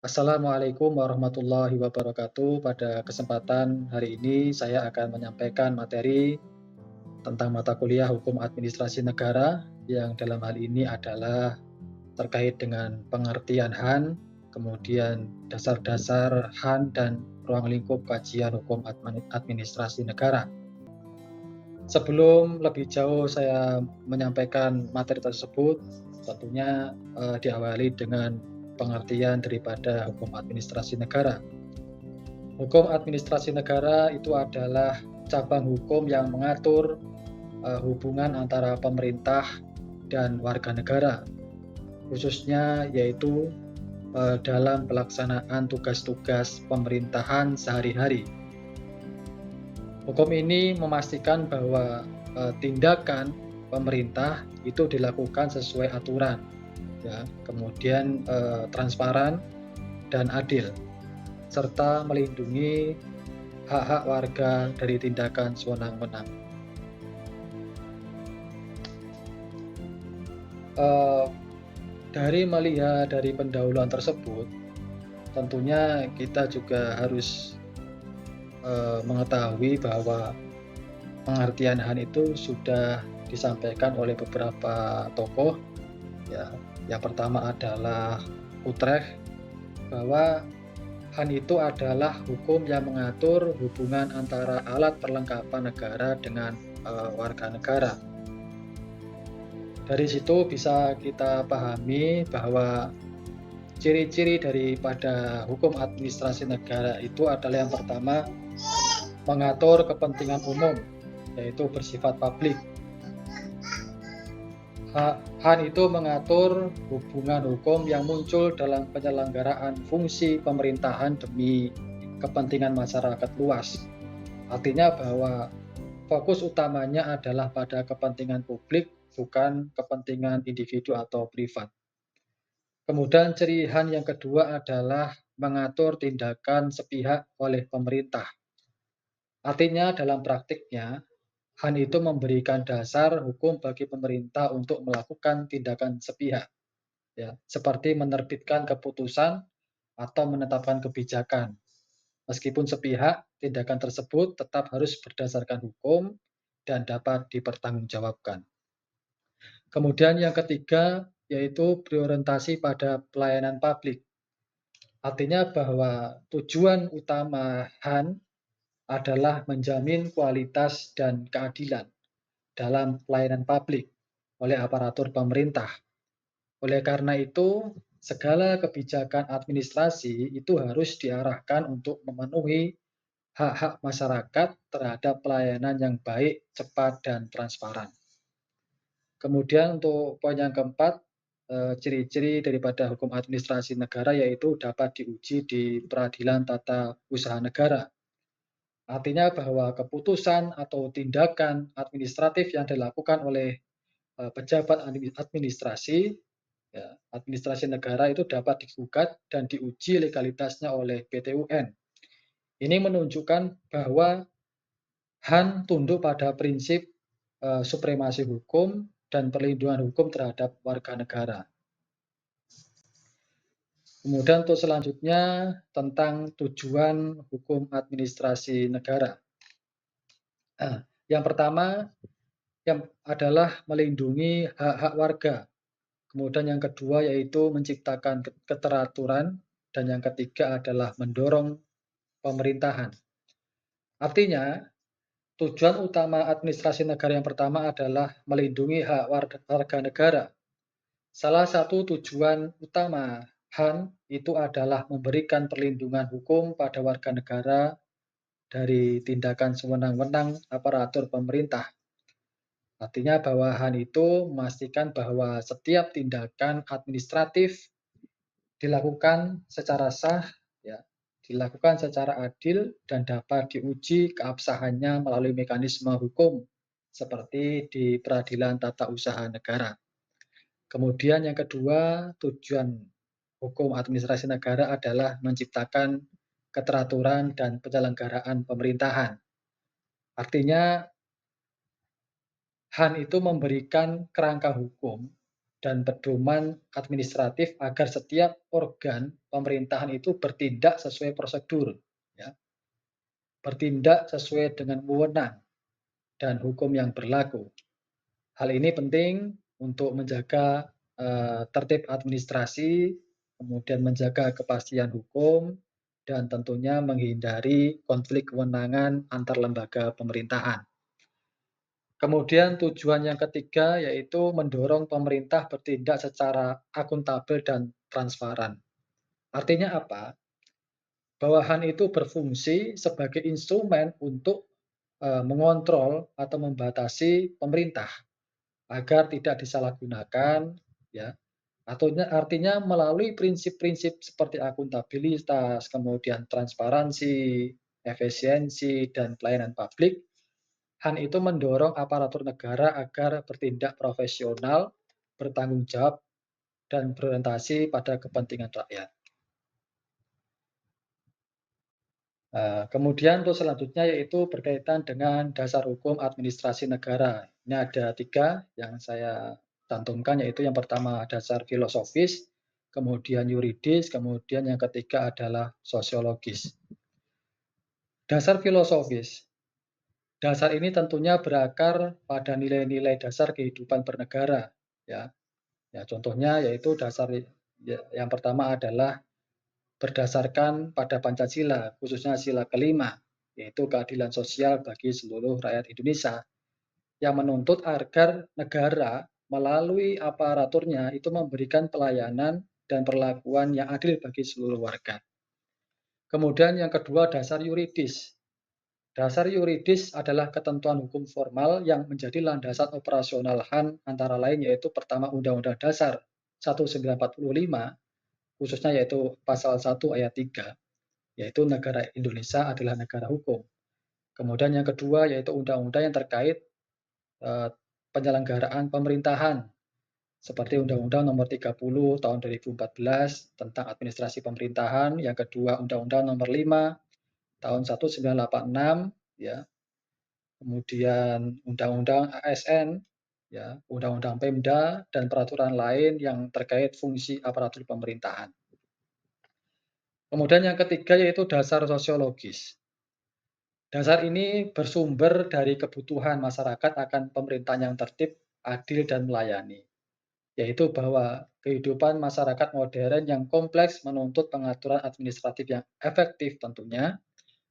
Assalamualaikum warahmatullahi wabarakatuh. Pada kesempatan hari ini saya akan menyampaikan materi tentang mata kuliah Hukum Administrasi Negara yang dalam hal ini adalah terkait dengan pengertian HAN, kemudian dasar-dasar HAN dan ruang lingkup kajian hukum administrasi negara. Sebelum lebih jauh saya menyampaikan materi tersebut, tentunya diawali dengan pengertian daripada hukum administrasi negara. Hukum administrasi negara itu adalah cabang hukum yang mengatur hubungan antara pemerintah dan warga negara, khususnya yaitu dalam pelaksanaan tugas-tugas pemerintahan sehari-hari. Hukum ini memastikan bahwa tindakan pemerintah itu dilakukan sesuai aturan, ya, kemudian transparan dan adil, serta melindungi hak-hak warga dari tindakan sewenang-wenang. Eh, dari melihat dari pendahuluan tersebut, tentunya kita juga harus mengetahui bahwa pengertian HAN itu sudah disampaikan oleh beberapa tokoh. Ya, yang pertama adalah Utrecht, bahwa HAN itu adalah hukum yang mengatur hubungan antara alat perlengkapan negara dengan warga negara. Dari situ bisa kita pahami bahwa ciri-ciri daripada hukum administrasi negara itu adalah yang pertama, mengatur kepentingan umum, yaitu bersifat publik. HAN itu mengatur hubungan hukum yang muncul dalam penyelenggaraan fungsi pemerintahan demi kepentingan masyarakat luas. Artinya bahwa fokus utamanya adalah pada kepentingan publik, bukan kepentingan individu atau privat. Kemudian ciri HAN yang kedua adalah mengatur tindakan sepihak oleh pemerintah. Artinya dalam praktiknya, HAN itu memberikan dasar hukum bagi pemerintah untuk melakukan tindakan sepihak, ya, seperti menerbitkan keputusan atau menetapkan kebijakan. Meskipun sepihak, tindakan tersebut tetap harus berdasarkan hukum dan dapat dipertanggungjawabkan. Kemudian yang ketiga, yaitu berorientasi pada pelayanan publik. Artinya bahwa tujuan utama HAN adalah menjamin kualitas dan keadilan dalam pelayanan publik oleh aparatur pemerintah. Oleh karena itu, segala kebijakan administrasi itu harus diarahkan untuk memenuhi hak-hak masyarakat terhadap pelayanan yang baik, cepat, dan transparan. Kemudian untuk poin yang keempat, ciri-ciri daripada hukum administrasi negara yaitu dapat diuji di peradilan tata usaha negara. Artinya bahwa keputusan atau tindakan administratif yang dilakukan oleh pejabat administrasi, ya, administrasi negara itu dapat digugat dan diuji legalitasnya oleh PT UN. Ini menunjukkan bahwa HAN tunduk pada prinsip supremasi hukum dan perlindungan hukum terhadap warga negara. Kemudian untuk selanjutnya tentang tujuan hukum administrasi negara. Yang pertama yang adalah melindungi hak-hak warga. Kemudian yang kedua yaitu menciptakan keteraturan dan yang ketiga adalah mendorong pemerintahan. Artinya, tujuan utama administrasi negara yang pertama adalah melindungi hak warga negara. Salah satu tujuan utama HAN itu adalah memberikan perlindungan hukum pada warga negara dari tindakan sewenang-wenang aparatur pemerintah. Artinya bahwa HAN itu memastikan bahwa setiap tindakan administratif dilakukan secara sah, ya, dilakukan secara adil dan dapat diuji keabsahannya melalui mekanisme hukum seperti di peradilan tata usaha negara. Kemudian yang kedua, tujuan hukum administrasi negara adalah menciptakan keteraturan dan penyelenggaraan pemerintahan. Artinya HAN itu memberikan kerangka hukum dan pedoman administratif agar setiap organ pemerintahan itu bertindak sesuai prosedur, ya, bertindak sesuai dengan wewenang dan hukum yang berlaku. Hal ini penting untuk menjaga tertib administrasi, kemudian menjaga kepastian hukum, dan tentunya menghindari konflik kewenangan antar lembaga pemerintahan. Kemudian tujuan yang ketiga yaitu mendorong pemerintah bertindak secara akuntabel dan transparan. Artinya apa? Bawahan itu berfungsi sebagai instrumen untuk mengontrol atau membatasi pemerintah agar tidak disalahgunakan, ya. Artinya melalui prinsip-prinsip seperti akuntabilitas, kemudian transparansi, efisiensi, dan pelayanan publik, Han itu mendorong aparatur negara agar bertindak profesional, bertanggung jawab, dan berorientasi pada kepentingan rakyat. Kemudian untuk selanjutnya yaitu berkaitan dengan dasar hukum administrasi negara. Ini ada 3 yang saya cantumkan, yaitu yang pertama dasar filosofis, kemudian yuridis, kemudian yang ketiga adalah sosiologis. Dasar filosofis. Dasar ini tentunya berakar pada nilai-nilai dasar kehidupan bernegara, ya. Ya, contohnya yaitu dasar yang pertama adalah berdasarkan pada Pancasila, khususnya sila kelima, yaitu keadilan sosial bagi seluruh rakyat Indonesia, yang menuntut agar negara melalui aparaturnya itu memberikan pelayanan dan perlakuan yang adil bagi seluruh warga. Kemudian yang kedua, dasar yuridis. Dasar yuridis adalah ketentuan hukum formal yang menjadi landasan operasional Han antara lain yaitu pertama Undang-Undang Dasar 1945, khususnya yaitu pasal 1 ayat 3, yaitu negara Indonesia adalah negara hukum. Kemudian yang kedua yaitu undang-undang yang terkait penyelenggaraan pemerintahan seperti Undang-Undang Nomor 30 Tahun 2014 tentang administrasi pemerintahan, yang kedua Undang-Undang Nomor 5 Tahun 1986, ya. Kemudian Undang-Undang ASN, ya, Undang-Undang Pemda, dan peraturan lain yang terkait fungsi aparatur pemerintahan. Kemudian yang ketiga yaitu dasar sosiologis. Dasar ini bersumber dari kebutuhan masyarakat akan pemerintahan yang tertib, adil, dan melayani, yaitu bahwa kehidupan masyarakat modern yang kompleks menuntut pengaturan administratif yang efektif tentunya.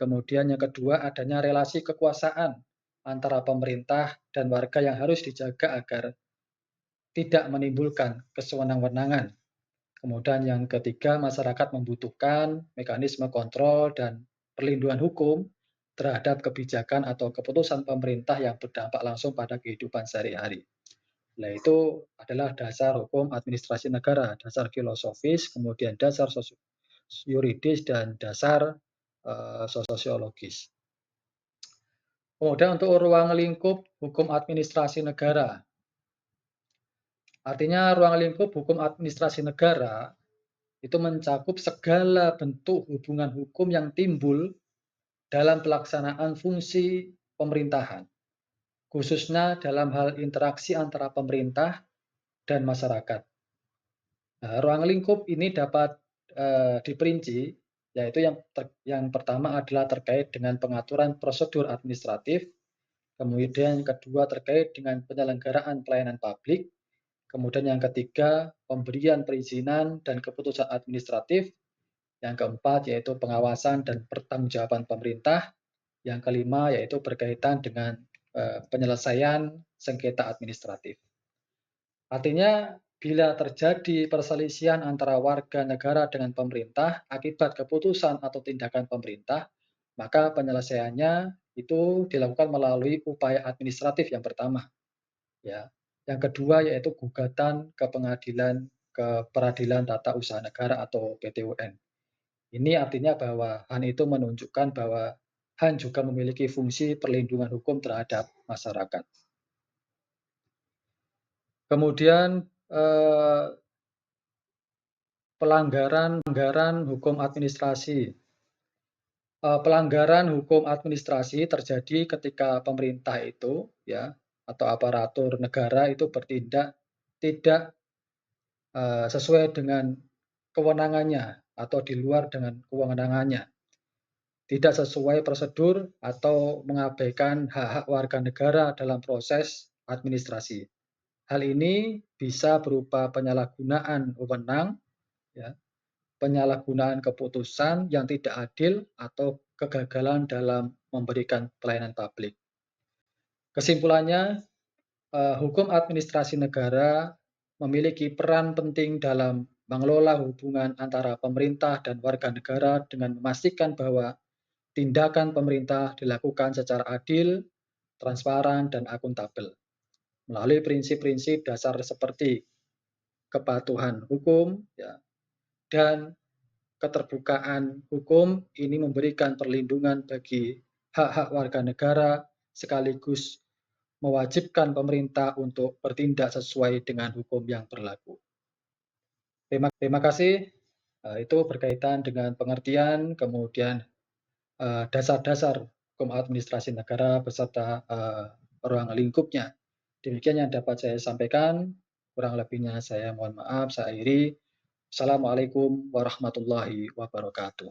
Kemudian yang kedua adanya relasi kekuasaan antara pemerintah dan warga yang harus dijaga agar tidak menimbulkan kesewenang-wenangan. Kemudian yang ketiga, masyarakat membutuhkan mekanisme kontrol dan perlindungan hukum terhadap kebijakan atau keputusan pemerintah yang berdampak langsung pada kehidupan sehari-hari. Nah, itu adalah dasar hukum administrasi negara, dasar filosofis, kemudian dasar yuridis, dan dasar sosiologis. Kemudian untuk ruang lingkup hukum administrasi negara. Artinya ruang lingkup hukum administrasi negara itu mencakup segala bentuk hubungan hukum yang timbul dalam pelaksanaan fungsi pemerintahan, khususnya dalam hal interaksi antara pemerintah dan masyarakat. Nah, ruang lingkup ini dapat diperinci, yaitu yang pertama adalah terkait dengan pengaturan prosedur administratif, kemudian yang kedua terkait dengan penyelenggaraan pelayanan publik, kemudian yang ketiga pemberian perizinan dan keputusan administratif, yang keempat yaitu pengawasan dan pertanggungjawaban pemerintah, yang kelima yaitu berkaitan dengan penyelesaian sengketa administratif. Artinya bila terjadi perselisihan antara warga negara dengan pemerintah akibat keputusan atau tindakan pemerintah, maka penyelesaiannya itu dilakukan melalui upaya administratif yang pertama, ya. Yang kedua yaitu gugatan ke pengadilan ke Peradilan Tata Usaha Negara atau PT-UN. Ini artinya bahwa Han itu menunjukkan bahwa Han juga memiliki fungsi perlindungan hukum terhadap masyarakat. Kemudian pelanggaran hukum administrasi. Pelanggaran hukum administrasi terjadi ketika pemerintah itu, ya, atau aparatur negara itu bertindak tidak sesuai dengan kewenangannya atau di luar dengan kewenangannya, tidak sesuai prosedur atau mengabaikan hak-hak warga negara dalam proses administrasi. Hal ini bisa berupa penyalahgunaan wewenang, ya, penyalahgunaan keputusan yang tidak adil, atau kegagalan dalam memberikan pelayanan publik. Kesimpulannya, hukum administrasi negara memiliki peran penting dalam mengelola hubungan antara pemerintah dan warga negara dengan memastikan bahwa tindakan pemerintah dilakukan secara adil, transparan, dan akuntabel melalui prinsip-prinsip dasar seperti kepatuhan hukum, ya, dan keterbukaan hukum. Ini memberikan perlindungan bagi hak-hak warga negara sekaligus mewajibkan pemerintah untuk bertindak sesuai dengan hukum yang berlaku. Terima kasih. Itu berkaitan dengan pengertian, kemudian dasar-dasar hukum administrasi negara beserta ruang lingkupnya. Demikian yang dapat saya sampaikan. Kurang lebihnya saya mohon maaf. Saya akhiri. Assalamualaikum warahmatullahi wabarakatuh.